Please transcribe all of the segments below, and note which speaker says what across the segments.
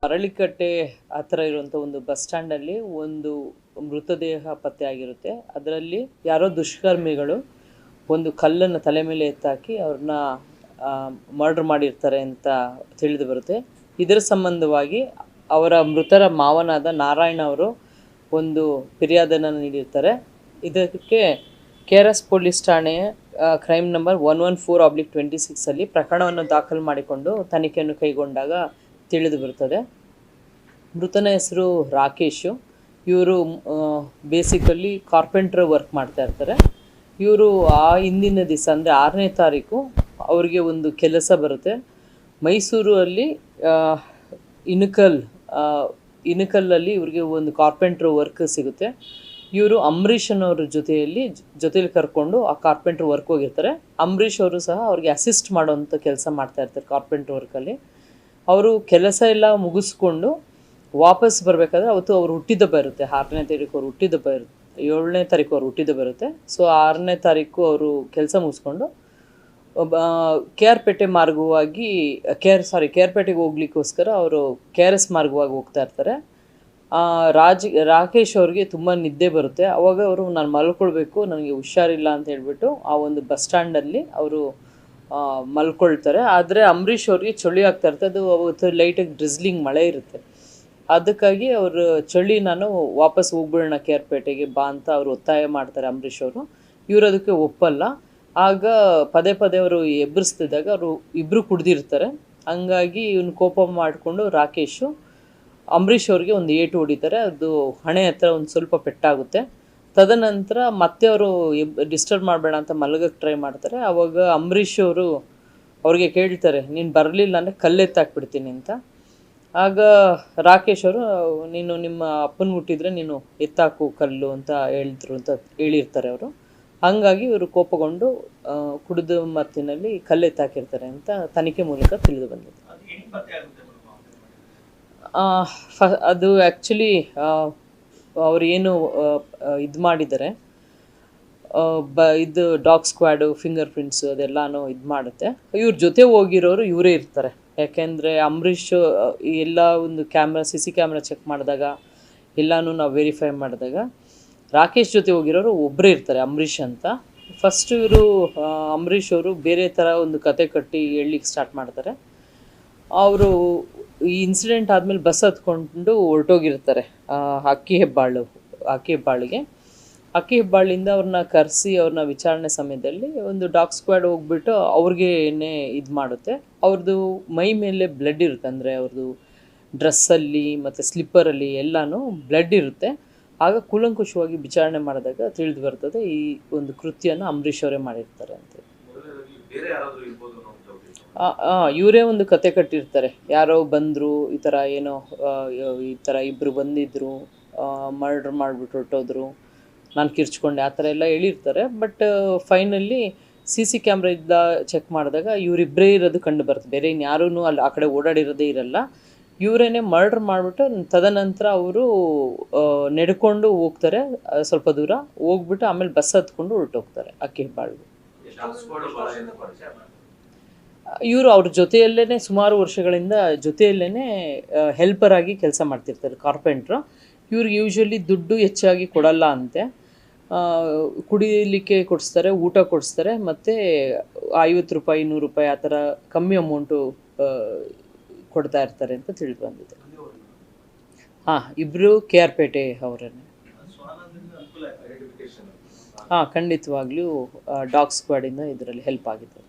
Speaker 1: ಅರಳಿಕಟ್ಟೆ ಹತ್ರ ಇರುವಂಥ ಒಂದು ಬಸ್ ಸ್ಟ್ಯಾಂಡಲ್ಲಿ ಒಂದು ಮೃತದೇಹ ಪತ್ತೆ ಆಗಿರುತ್ತೆ. ಅದರಲ್ಲಿ ಯಾರೋ ದುಷ್ಕರ್ಮಿಗಳು ಒಂದು ಕಲ್ಲನ್ನು ತಲೆ ಮೇಲೆ ಎತ್ತಾಕಿ ಅವ್ರನ್ನ ಮರ್ಡರ್ ಮಾಡಿರ್ತಾರೆ ಅಂತ ತಿಳಿದು ಬರುತ್ತೆ. ಇದರ ಸಂಬಂಧವಾಗಿ ಅವರ ಮೃತರ ಮಾವನಾದ ನಾರಾಯಣ ಅವರು ಒಂದು ಫಿರ್ಯಾದನ್ನು ನೀಡಿರ್ತಾರೆ. ಇದಕ್ಕೆ KRS ಪೊಲೀಸ್ ಠಾಣೆಯ ಕ್ರೈಮ್ ನಂಬರ್ 114/26 ಪ್ರಕರಣವನ್ನು ದಾಖಲು ಮಾಡಿಕೊಂಡು ತನಿಖೆಯನ್ನು ಕೈಗೊಂಡಾಗ ತಿಳಿದು ಬರುತ್ತದೆ. ಮೃತನ ಹೆಸರು ರಾಕೇಶು. ಇವರು ಬೇಸಿಕಲಿ ಕಾರ್ಪೆಂಟ್ರ್ ವರ್ಕ್ ಮಾಡ್ತಾ ಇರ್ತಾರೆ. ಇವರು ಆ ಹಿಂದಿನ ದಿವಸ ಅಂದರೆ 6ನೇ ತಾರೀಕು ಅವರಿಗೆ ಒಂದು ಕೆಲಸ ಬರುತ್ತೆ. ಮೈಸೂರಲ್ಲಿ ಇನಕಲ್ಲಲ್ಲಿ ಇವ್ರಿಗೆ ಒಂದು ಕಾರ್ಪೆಂಟ್ರ್ ವರ್ಕ್ ಸಿಗುತ್ತೆ. ಇವರು ಅಂಬರೀಷನವ್ರ ಜೊತೆಯಲ್ಲಿ ಕರ್ಕೊಂಡು ಆ ಕಾರ್ಪೆಂಟ್ರ್ ವರ್ಕ್ ಹೋಗಿರ್ತಾರೆ. ಅಂಬರೀಷ್ ಅವರು ಸಹ ಅವ್ರಿಗೆ ಅಸಿಸ್ಟ್ ಮಾಡೋವಂಥ ಕೆಲಸ ಮಾಡ್ತಾ ಇರ್ತಾರೆ ಕಾರ್ಪೆಂಟ್ರ್ ವರ್ಕಲ್ಲಿ. ಅವರು ಕೆಲಸ ಎಲ್ಲ ಮುಗಿಸ್ಕೊಂಡು ವಾಪಸ್ ಬರಬೇಕಾದ್ರೆ ಅವತ್ತು ಅವ್ರು ಹುಟ್ಟಿದಬ್ಬ ಇರುತ್ತೆ. 6ನೇ ತಾರೀಕು ಅವ್ರು ಹುಟ್ಟಿದಬ್ಬ ಇರುತ್ತೆ. 7ನೇ ತಾರೀಕು ಅವ್ರು ಹುಟ್ಟಿದಬ್ಬ ಇರುತ್ತೆ. ಸೊ 6ನೇ ತಾರೀಕು ಅವರು ಕೆಲಸ ಮುಗಿಸ್ಕೊಂಡು KR ಪೇಟೆ ಮಾರ್ಗವಾಗಿ KR ಪೇಟೆಗೆ ಹೋಗ್ಲಿಕ್ಕೋಸ್ಕರ ಅವರು KRS ಮಾರ್ಗವಾಗಿ ಹೋಗ್ತಾ ಇರ್ತಾರೆ. ರಾಕೇಶ್ ಅವ್ರಿಗೆ ತುಂಬ ನಿದ್ದೆ ಬರುತ್ತೆ. ಅವಾಗ ಅವರು ನಾನು ಮಲ್ಕೊಳ್ಬೇಕು, ನನಗೆ ಹುಷಾರಿಲ್ಲ ಅಂತ ಹೇಳ್ಬಿಟ್ಟು ಆ ಒಂದು ಬಸ್ ಸ್ಟ್ಯಾಂಡಲ್ಲಿ ಅವರು ಮಲ್ಕೊಳ್ತಾರೆ. ಆದರೆ ಅಂಬರೀಷ್ ಅವ್ರಿಗೆ ಚಳಿ ಆಗ್ತಾ ಇರುತ್ತೆ. ಅದು ಅವತ್ತು ಲೈಟಾಗಿ ಡ್ರಿಸ್ಲಿಂಗ್ ಮಳೆ ಇರುತ್ತೆ. ಅದಕ್ಕಾಗಿ ಅವರು ಚಳಿ ನಾನು ವಾಪಸ್ ಹೋಗ್ಬಿಡೋಣ KR ಪೇಟೆಗೆ ಬಾ ಅಂತ ಅವರು ಒತ್ತಾಯ ಮಾಡ್ತಾರೆ ಅಂಬರೀಷ್ ಅವರು. ಇವರು ಅದಕ್ಕೆ ಒಪ್ಪಲ್ಲ. ಆಗ ಪದೇ ಅವರು ಎಬ್ಬರಿಸ್ತಿದ್ದಾಗ ಅವರು ಇಬ್ಬರು ಕುಡ್ದಿರ್ತಾರೆ. ಹಂಗಾಗಿ ಇವನು ಕೋಪ ಮಾಡಿಕೊಂಡು ರಾಕೇಶು ಅಂಬರೀಷ್ ಅವ್ರಿಗೆ ಒಂದು ಏಟು ಹೊಡಿತಾರೆ. ಅದು ಹಣೆ ಹತ್ರ ಒಂದು ಸ್ವಲ್ಪ ಪೆಟ್ಟಾಗುತ್ತೆ. ತದನಂತರ ಮತ್ತೆ ಅವರು ಡಿಸ್ಟರ್ಬ್ ಮಾಡಬೇಡ ಅಂತ ಮಲಗಕ್ಕೆ ಟ್ರೈ ಮಾಡ್ತಾರೆ. ಆವಾಗ ಅಂಬರೀಷ್ ಅವರು ಅವ್ರಿಗೆ ಕೇಳ್ತಾರೆ, ನೀನು ಬರಲಿಲ್ಲ ಅಂದರೆ ಕಲ್ಲೆತ್ತಾಕ್ಬಿಡ್ತೀನಿ ಅಂತ. ಆಗ ರಾಕೇಶ್ ಅವರು, ನೀನು ನಿಮ್ಮ ಅಪ್ಪನ ಹುಟ್ಟಿದ್ರೆ ನೀನು ಎತ್ತಾಕು ಕಲ್ಲು ಅಂತ ಹೇಳಿರ್ತಾರೆ ಅವರು. ಹಾಗಾಗಿ ಇವರು ಕೋಪಗೊಂಡು ಕುಡಿದ ಮತ್ತಿನಲ್ಲಿ ಕಲ್ಲೆತ್ತಾಕಿರ್ತಾರೆ ಅಂತ ತನಿಖೆ ಮೂಲಕ ತಿಳಿದು ಬಂದಿದೆ. ಅದು ಆ್ಯಕ್ಚುಲಿ ಅವ್ರು ಏನು ಇದು ಮಾಡಿದ್ದಾರೆ, ಇದು ಡಾಗ್ ಸ್ಕ್ವಾಡು, ಫಿಂಗರ್ ಪ್ರಿಂಟ್ಸು ಅದೆಲ್ಲನೂ ಇದು ಮಾಡುತ್ತೆ. ಇವ್ರ ಜೊತೆ ಹೋಗಿರೋರು ಇವರೇ ಇರ್ತಾರೆ. ಯಾಕೆಂದರೆ ಅಂಬರೀಷ್ ಎಲ್ಲ ಒಂದು CC ಕ್ಯಾಮ್ರಾ ಚೆಕ್ ಮಾಡಿದಾಗ ಎಲ್ಲನೂ ನಾವು ವೆರಿಫೈ ಮಾಡಿದಾಗ ರಾಕೇಶ್ ಜೊತೆ ಹೋಗಿರೋರು ಒಬ್ಬರೇ ಇರ್ತಾರೆ, ಅಂಬರೀಷ್ ಅಂತ. ಫಸ್ಟ್ ಇವರು ಅಂಬರೀಷ್ ಅವರು ಬೇರೆ ಥರ ಒಂದು ಕತೆ ಕಟ್ಟಿ ಹೇಳಲಿಕ್ಕೆ ಸ್ಟಾರ್ಟ್ ಮಾಡ್ತಾರೆ. ಅವರು ಈ ಇನ್ಸಿಡೆಂಟ್ ಆದಮೇಲೆ ಬಸ್ ಹತ್ಕೊಂಡು ಹೊರಟೋಗಿರ್ತಾರೆ ಅಕ್ಕಿ ಹೆಬ್ಬಾಳಿಗೆ. ಅಕ್ಕಿ ಹೆಬ್ಬಾಳಿಂದ ಅವ್ರನ್ನ ಕರೆಸಿ ಅವ್ರನ್ನ ವಿಚಾರಣೆ ಸಮಯದಲ್ಲಿ ಒಂದು ಡಾಗ್ ಸ್ಕ್ವಾಡ್ ಹೋಗ್ಬಿಟ್ಟು ಅವ್ರಿಗೇನೆ ಇದು ಮಾಡುತ್ತೆ. ಅವ್ರದ್ದು ಮೈ ಮೇಲೆ ಬ್ಲಡ್ ಇರುತ್ತೆ, ಅಂದರೆ ಅವ್ರದ್ದು ಡ್ರೆಸ್ಸಲ್ಲಿ ಮತ್ತು ಸ್ಲಿಪ್ಪರಲ್ಲಿ ಎಲ್ಲನೂ ಬ್ಲಡ್ ಇರುತ್ತೆ. ಆಗ ಕೂಲಂಕುಷವಾಗಿ ವಿಚಾರಣೆ ಮಾಡಿದಾಗ ತಿಳಿದು ಬರ್ತದೆ ಈ ಒಂದು ಕೃತ್ಯನ ಅಂಬರೀಷ್ ಅವರೇ ಮಾಡಿರ್ತಾರೆ ಅಂತ. ಇವರೇ ಒಂದು ಕತೆ ಕಟ್ಟಿರ್ತಾರೆ. ಯಾರೋ ಬಂದರು, ಈ ಥರ ಏನೋ ಈ ಥರ ಇಬ್ಬರು ಬಂದಿದ್ದರು, ಮರ್ಡರ್ ಮಾಡಿಬಿಟ್ಟು ಹೊರಟೋದ್ರು, ನಾನು ಕಿರ್ಚ್ಕೊಂಡೆ, ಆ ಥರ ಎಲ್ಲ ಹೇಳಿರ್ತಾರೆ. But finally CC camera check ಮಾಡಿದಾಗ ಇವರಿಬ್ಬರೇ ಇರೋದು ಕಂಡು ಬರುತ್ತೆ. ಬೇರೆ ಇನ್ಯಾರೂ ಅಲ್ಲಿ ಆ ಕಡೆ ಓಡಾಡಿರೋದೇ ಇರಲ್ಲ. ಇವರೇನೆ ಮರ್ಡರ್ ಮಾಡಿಬಿಟ್ಟು ತದನಂತರ ಅವರು ನಡ್ಕೊಂಡು ಹೋಗ್ತಾರೆ. ಸ್ವಲ್ಪ ದೂರ ಹೋಗ್ಬಿಟ್ಟು ಆಮೇಲೆ ಬಸ್ ಹತ್ಕೊಂಡು ಹೊರಟೋಗ್ತಾರೆ ಅಕ್ಕಿ ಹೆಬ್ಬಾಳಿಗೆ. ಇವರು ಅವ್ರ ಜೊತೆಯಲ್ಲೇ ಸುಮಾರು ವರ್ಷಗಳಿಂದ ಜೊತೆಯಲ್ಲೇ ಹೆಲ್ಪರ್ ಆಗಿ ಕೆಲಸ ಮಾಡ್ತಿರ್ತಾರೆ, ಕಾರ್ಪೆಂಟ್ರು. ಇವ್ರಿಗೆ ಯೂಶ್ವಲಿ ದುಡ್ಡು ಹೆಚ್ಚಾಗಿ ಕೊಡಲ್ಲ ಅಂತೆ. ಕುಡಿಯಲಿಕ್ಕೆ ಕೊಡಿಸ್ತಾರೆ, ಊಟ ಕೊಡಿಸ್ತಾರೆ, ಮತ್ತು 50 ರೂಪಾಯಿ 100 ರೂಪಾಯಿ ಆ ಥರ ಕಮ್ಮಿ ಅಮೌಂಟು ಕೊಡ್ತಾ ಇರ್ತಾರೆ ಅಂತ ತಿಳಿದು ಬಂದಿದೆ. ಇಬ್ಬರು KR ಪೇಟೆ ಅವರನ್ನೇ. ಖಂಡಿತವಾಗ್ಲೂ ಡಾಗ್ ಸ್ಕ್ವಾಡಿಂದ ಇದರಲ್ಲಿ ಹೆಲ್ಪ್ ಆಗಿದೆ.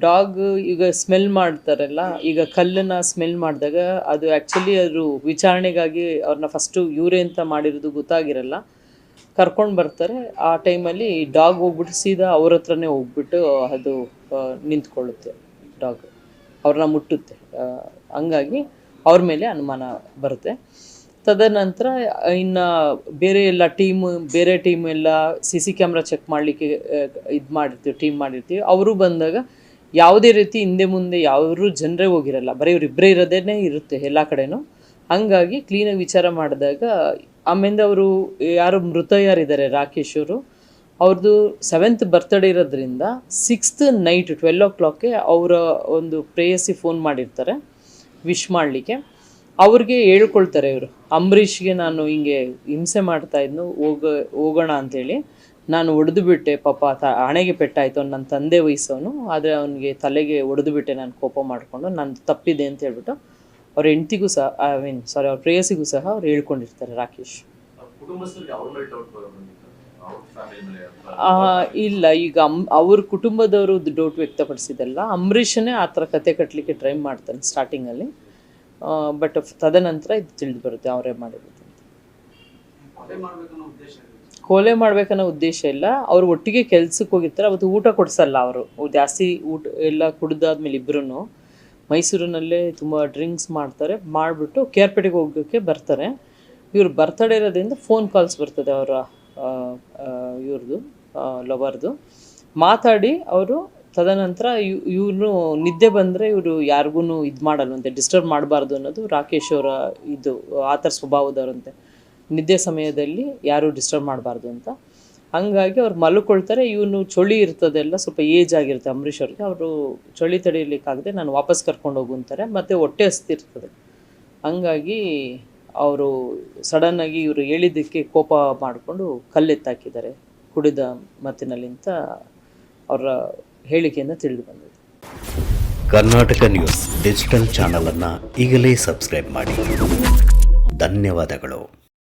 Speaker 1: ಡಾಗ್ ಈಗ ಸ್ಮೆಲ್ ಮಾಡ್ತಾರಲ್ಲ, ಈಗ ಕಲ್ಲನ್ನು ಸ್ಮೆಲ್ ಮಾಡಿದಾಗ ಅದು ಆ್ಯಕ್ಚುಲಿ ಅದು ವಿಚಾರಣೆಗಾಗಿ ಅವ್ರನ್ನ ಫಸ್ಟು ಇವರೇ ಅಂತ ಮಾಡಿರೋದು ಗೊತ್ತಾಗಿರಲ್ಲ. ಕರ್ಕೊಂಡು ಬರ್ತಾರೆ. ಆ ಟೈಮಲ್ಲಿ ಡಾಗ್ ಹೋಗ್ಬಿಟ್ಟು ಸೀದಾ ಅವ್ರ ಹತ್ರನೇ ಹೋಗ್ಬಿಟ್ಟು ಅದು ನಿಂತ್ಕೊಳ್ಳುತ್ತೆ. ಡಾಗ್ ಅವ್ರನ್ನ ಮುಟ್ಟುತ್ತೆ. ಹಂಗಾಗಿ ಅವ್ರ ಮೇಲೆ ಅನುಮಾನ ಬರುತ್ತೆ. ತದನಂತರ ಇನ್ನು ಬೇರೆ ಟೀಮ್ ಎಲ್ಲ CC ಕ್ಯಾಮ್ರಾ ಚೆಕ್ ಮಾಡಲಿಕ್ಕೆ ಟೀಮ್ ಮಾಡಿರ್ತೀವಿ. ಅವರು ಬಂದಾಗ ಯಾವುದೇ ರೀತಿ ಹಿಂದೆ ಮುಂದೆ ಯಾರೂ ಜನರೇ ಹೋಗಿರಲ್ಲ, ಬರೀ ಇವರಿಬ್ಬರೇ ಇರೋದೇ ಇರುತ್ತೆ ಎಲ್ಲ ಕಡೆನೂ. ಹಂಗಾಗಿ ಕ್ಲೀನಾಗಿ ವಿಚಾರ ಮಾಡಿದಾಗ ಆಮೇಲೆ ಅವರು ಯಾರು ಮೃತ ಯಾರಿದ್ದಾರೆ ರಾಕೇಶ್ ಅವರು, ಅವ್ರದ್ದು 7th ಬರ್ತ್ಡೇ ಇರೋದ್ರಿಂದ 6th ನೈಟ್ 12 ಅವರ ಒಂದು ಪ್ರೇಯಸಿ ಫೋನ್ ಮಾಡಿರ್ತಾರೆ ವಿಶ್ ಮಾಡಲಿಕ್ಕೆ. ಅವ್ರಿಗೆ ಹೇಳ್ಕೊಳ್ತಾರೆ ಇವರು, ಅಂಬರೀಷ್ಗೆ ನಾನು ಹಿಂಗೆ ಹಿಂಸೆ ಮಾಡ್ತಾಯಿದ್ನು, ಹೋಗೋಣ ಅಂಥೇಳಿ. ನಾನು ಹೊಡೆದು ಬಿಟ್ಟೆ, ಪಾಪ ಹಣೆಗೆ ಪೆಟ್ಟಾಯಿತು, ನನ್ನ ತಂದೆ ವಯಸ್ಸವನು, ಆದರೆ ಅವನಿಗೆ ತಲೆಗೆ ಹೊಡೆದು ಬಿಟ್ಟೆ ನಾನು ಕೋಪ ಮಾಡಿಕೊಂಡು, ನಾನು ತಪ್ಪಿದೆ ಅಂತ ಹೇಳ್ಬಿಟ್ಟು ಅವ್ರ ಹೆಂಡ್ತಿಗೂ ಸಹ ಅವ್ರ ಪ್ರೇಯಸಿಗೂ ಸಹ ಅವ್ರು ಹೇಳ್ಕೊಂಡಿರ್ತಾರೆ ರಾಕೇಶ್. ಇಲ್ಲ, ಈಗ ಅವ್ರ ಕುಟುಂಬದವರು ಡೌಟ್ ವ್ಯಕ್ತಪಡಿಸಿದಲ್ಲ, ಅಂಬರೀಷನೇ ಆ ಥರ ಕತೆ ಕಟ್ಟಲಿಕ್ಕೆ ಟ್ರೈ ಮಾಡ್ತಾನೆ ಸ್ಟಾರ್ಟಿಂಗಲ್ಲಿ. ಬಟ್ ತದನಂತರ ಇದು ತಿಳಿದು ಬರುತ್ತೆ ಅವರೇ ಮಾಡಿರೋದು. ಕೊಲೆ ಮಾಡ್ಬೇಕನ್ನೋ ಉದ್ದೇಶ ಇಲ್ಲ. ಅವ್ರು ಒಟ್ಟಿಗೆ ಕೆಲ್ಸಕ್ಕೆ ಹೋಗಿರ್ತಾರೆ. ಅವತ್ತು ಊಟ ಕೊಡಿಸಲ್ಲ ಅವರು, ಜಾಸ್ತಿ ಊಟ ಎಲ್ಲ ಕುಡ್ದಾದ್ಮೇಲೆ ಇಬ್ಬರೂ ಮೈಸೂರಿನಲ್ಲೇ ತುಂಬ ಡ್ರಿಂಕ್ಸ್ ಮಾಡ್ತಾರೆ. ಮಾಡಿಬಿಟ್ಟು ಕೇರ್ಪೇಟೆಗೆ ಹೋಗೋಕ್ಕೆ ಬರ್ತಾರೆ. ಇವ್ರು ಬರ್ತಡೇ ಇರೋದ್ರಿಂದ ಫೋನ್ ಕಾಲ್ಸ್ ಬರ್ತದೆ ಅವರ ಇವ್ರದ್ದು ಲವರ್ದು. ಮಾತಾಡಿ ಅವರು ತದನಂತರ ಇವ್ರು ನಿದ್ದೆ ಬಂದರೆ ಇವರು ಯಾರಿಗೂ ಇದು ಮಾಡಲ್ವಂತೆ, ಡಿಸ್ಟರ್ಬ್ ಮಾಡಬಾರ್ದು ಅನ್ನೋದು ರಾಕೇಶ್ ಅವರ ಇದು ಆ ಥರ ಸ್ವಭಾವದವರಂತೆ. ನಿದ್ದೆ ಸಮಯದಲ್ಲಿ ಯಾರೂ ಡಿಸ್ಟರ್ಬ್ ಮಾಡಬಾರ್ದು ಅಂತ. ಹಂಗಾಗಿ ಅವ್ರು ಮಲ್ಕೊಳ್ತಾರೆ. ಇವನು ಚಳಿ ಇರ್ತದೆಲ್ಲ, ಸ್ವಲ್ಪ ಏಜ್ ಆಗಿರುತ್ತೆ ಅಂಬರೀಷ್ ಅವ್ರಿಗೆ. ಅವರು ಚಳಿ ತಡೀಲಿಕ್ಕಾಗದೆ ನಾನು ವಾಪಸ್ ಕರ್ಕೊಂಡು ಹೋಗು ಅಂತಾರೆ. ಮತ್ತು ಹೊಟ್ಟೆ ಹಸ್ತಿರ್ತದೆ. ಹಂಗಾಗಿ ಅವರು ಸಡನ್ನಾಗಿ ಇವರು ಹೇಳಿದ್ದಕ್ಕೆ ಕೋಪ ಮಾಡಿಕೊಂಡು ಕಲ್ಲೆತ್ತಾಕಿದ್ದಾರೆ ಕುಡಿದ ಮತ್ತಿನಲ್ಲಿ ಅಂತ ಅವರ ಹೇಳಿಕೆಯಿಂದ ತಿಳಿದು ಬಂದಿದೆ.
Speaker 2: ಕರ್ನಾಟಕ ನ್ಯೂಸ್ ಡಿಜಿಟಲ್ ಚಾನಲನ್ನು ಈಗಲೇ ಸಬ್ಸ್ಕ್ರೈಬ್ ಮಾಡಿ. ಧನ್ಯವಾದಗಳು.